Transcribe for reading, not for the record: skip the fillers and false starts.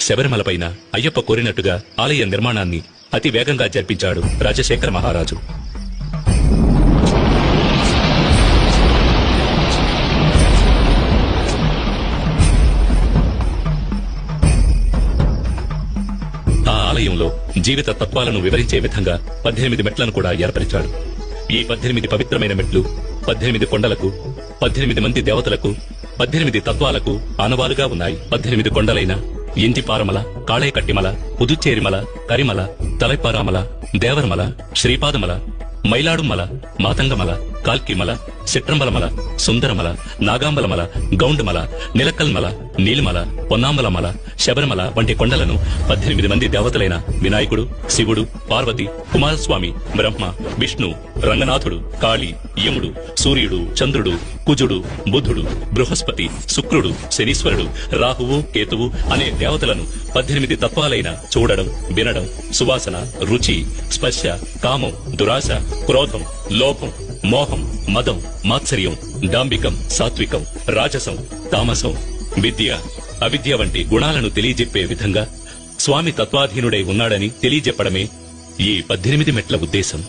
శబరిమలపైన అయ్యప్ప కోరినట్టుగా ఆలయ నిర్మాణాన్ని అతి వేగంగా జరిపించాడు రాజశేఖర మహారాజు. ఆ ఆలయంలో జీవిత తత్వాలను వివరించే విధంగా 18 మెట్లను కూడా ఏర్పరిచాడు. ఈ 18 పవిత్రమైన మెట్లు 18 కొండలకు, 18 మంది దేవతలకు, 18 తత్వాలకు ఆనవాలుగా ఉన్నాయి. 18 కొండలైన ఇంటిపారమల, కాళేకట్టిమల, పుదుచ్చేరిమల, కరిమల, తలైపారామల, దేవరమల, శ్రీపాదమల, మైలాడుమల, మాతంగమల, కాల్కిమల, సిట్రంబలమల, సుందరమల, నాగాంబలమల, గౌండమల, నిలకల్మల, నీలిమల, పొన్నాంబలమల, శబరిమల వంటి కొండలను 18 మంది దేవతలైన వినాయకుడు, శివుడు, పార్వతి, కుమారస్వామి, బ్రహ్మ, విష్ణు, రంగనాథుడు, కాళి, యముడు, సూర్యుడు, చంద్రుడు, కుజుడు, బుధుడు, బృహస్పతి, శుక్రుడు, శనీశ్వరుడు, రాహువు, కేతువు అనే దేవతలను 18 తత్వాలైన చూడడం, వినడం, సువాసన, రుచి, స్పర్శ, కామం, దురాశ, క్రోధం, లోభం, మోహం, మదం, మాత్సర్యం, డాంబికం, సాత్వికం, రాజసం, తామసం, విద్య, అవిద్య వంటి గుణాలను తెలియజెప్పే విధంగా స్వామి తత్వాధీనుడై ఉన్నాడని తెలియజెప్పడమే ఈ 18 మెట్ల ఉద్దేశం.